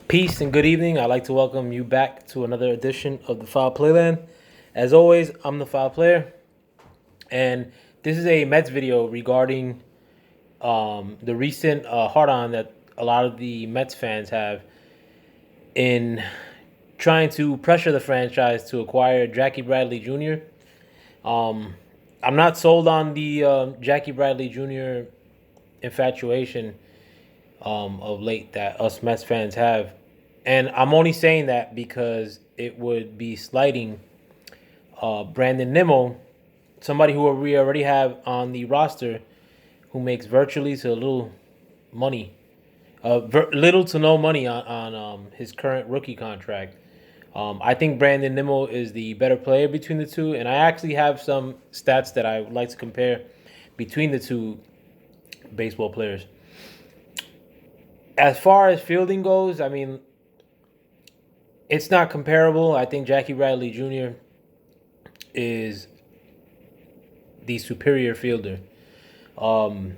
Peace and good evening. I'd like to welcome you back to another edition of the Foul Playland. As always, I'm the Foul Player, and this is a Mets video regarding the recent hard-on that a lot of the Mets fans have in trying to pressure the franchise to acquire Jackie Bradley Jr. Um, I'm not sold on the Jackie Bradley Jr. infatuation of late that us Mets fans have. And I'm only saying that because it would be slighting Brandon Nimmo, somebody who we already have on the roster who makes virtually to little money, little to no money on his current rookie contract. I think Brandon Nimmo is the better player between the two, and I actually have some stats that I would like to compare between the two baseball players. As far as fielding goes, I mean, it's not comparable. I think Jackie Bradley Jr. is the superior fielder. Um,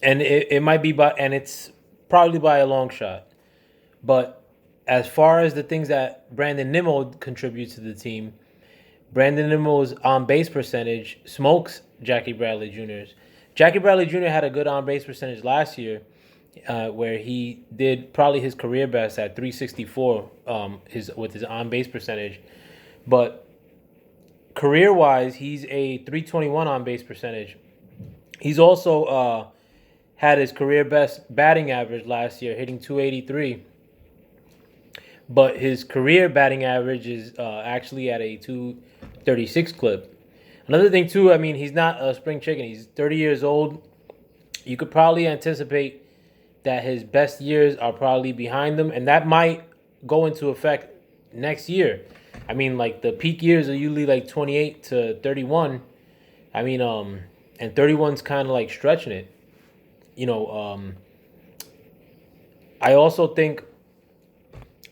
and it might be and it's probably by a long shot. But as far as the things that Brandon Nimmo contributes to the team, Brandon Nimmo's on base percentage smokes Jackie Bradley Jr.'s. Jackie Bradley Jr. had a good on base percentage last year, where he did probably his career best at 364 with his on base percentage. But career wise, he's a 321 on base percentage. He's also had his career best batting average last year, hitting 283. But his career batting average is actually at a 236 clip. Another thing, too, I mean, he's not a spring chicken. He's 30 years old. You could probably anticipate that his best years are probably behind him, and that might go into effect next year. I mean, like the peak years are usually like 28 to 31. I mean, and 31's kind of like stretching it. You know, I also think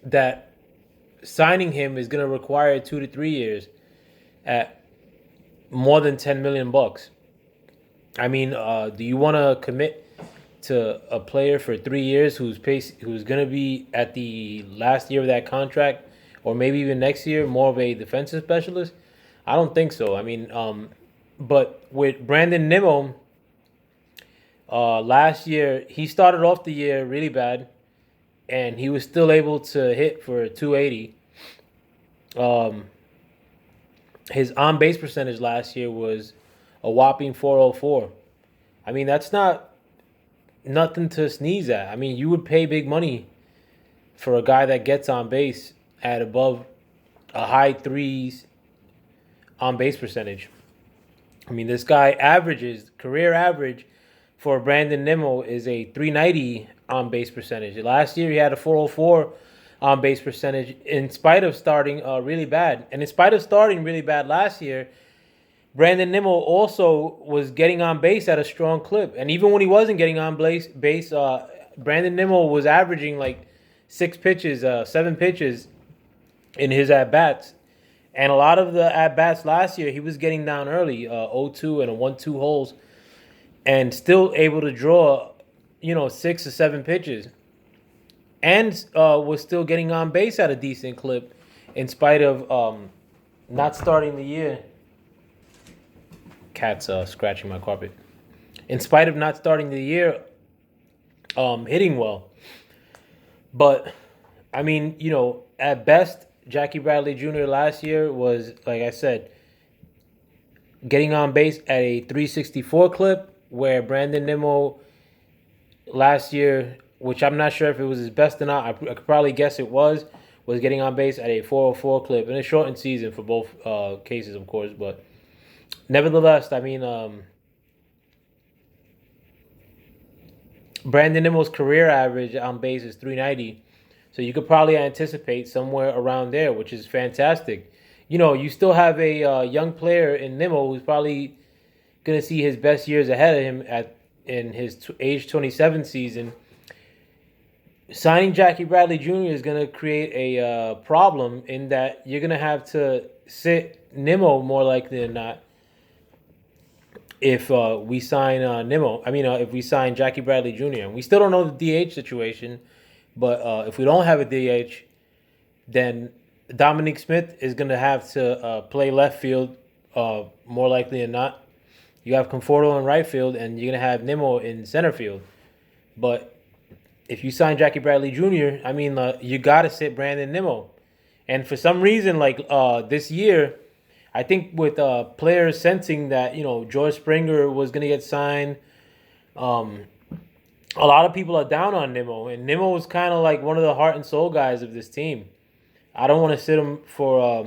that signing him is going to require 2 to 3 years at more than 10 million bucks. I mean, do you want to commit to a player for 3 years who's going to be at the last year of that contract, or maybe even next year, more of a defensive specialist? I don't think so. I mean, but with Brandon Nimmo, last year he started off the year really bad, and he was still able to hit for 280. Um, his on base percentage last year was a whopping 404. I mean, that's not nothing to sneeze at. I mean, you would pay big money for a guy that gets on base at above a high threes on base percentage. I mean, this guy averages career average for Brandon Nimmo is a 390 on base percentage. Last year he had a 404 on base percentage in spite of starting really bad. And in spite of starting really bad last year, Brandon Nimmo also was getting on base at a strong clip. And even when he wasn't getting on base, Brandon Nimmo was averaging like 6 pitches, 7 pitches in his at bats. And a lot of the at bats last year, he was getting down early, 0-2 and a 1-2 holes, and still able to draw, 6 or 7 pitches, and was still getting on base at a decent clip, in spite of not starting the year. Cat's scratching my carpet. In spite of not starting the year, hitting well. But I mean, at best, Jackie Bradley Jr. last year was, like I said, getting on base at a 364 clip, where Brandon Nimmo last year, which I'm not sure if it was his best or not, I could probably guess it was getting on base at a 404 clip in a shortened season for both cases, of course. But nevertheless, I mean, Brandon Nimmo's career average on base is 390. So you could probably anticipate somewhere around there, which is fantastic. You still have a young player in Nimmo who's probably going to see his best years ahead of him in his age 27 season. Signing Jackie Bradley Jr. is going to create a problem in that you're going to have to sit Nimmo more likely than not if we sign Nimmo. I mean, if we sign Jackie Bradley Jr. And we still don't know the DH situation But if we don't have a DH, then Dominic Smith is going to have to play left field more likely than not. You have Conforto in right field, and you're going to have Nimmo in center field. But if you sign Jackie Bradley Jr., I mean, you got to sit Brandon Nimmo. And for some reason, like this year, I think with players sensing that George Springer was going to get signed, um, a lot of people are down on Nimmo, and Nimmo was kind of like one of the heart and soul guys of this team. I don't want to sit him for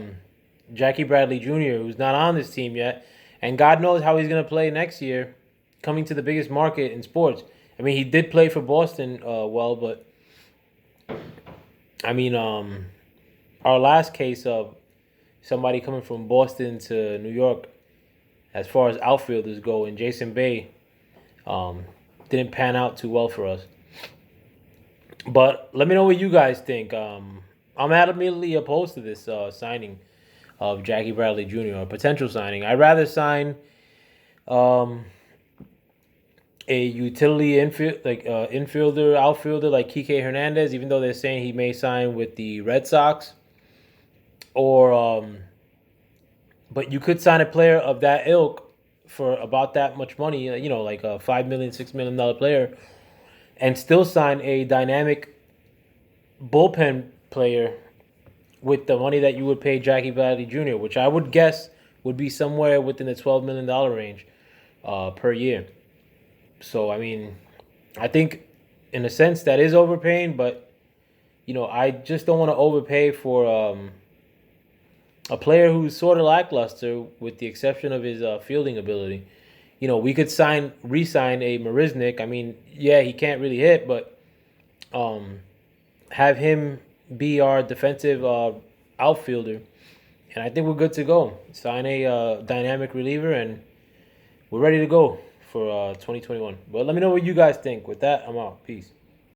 Jackie Bradley Jr., who's not on this team yet, and God knows how he's going to play next year, coming to the biggest market in sports. I mean, he did play for Boston well, but I mean, our last case of somebody coming from Boston to New York, as far as outfielders go, and Jason Bay didn't pan out too well for us. But let me know what you guys think. I'm adamantly opposed to this signing of Jackie Bradley Jr. or potential signing. I'd rather sign um, a utility infielder, outfielder like Kike Hernandez, even though they're saying he may sign with the Red Sox. Or, but you could sign a player of that ilk for about that much money, like a $5 million, $6 million player, and still sign a dynamic bullpen player with the money that you would pay Jackie Bradley Jr., which I would guess would be somewhere within the $12 million range per year. So, I mean, I think in a sense that is overpaying, but, I just don't want to overpay for a player who's sort of lackluster with the exception of his fielding ability. We could re-sign a Marisnik. I mean, yeah, he can't really hit, but have him be our defensive outfielder, and I think we're good to go. Sign a dynamic reliever, and we're ready to go for 2021. But let me know what you guys think. With that, I'm out. Peace.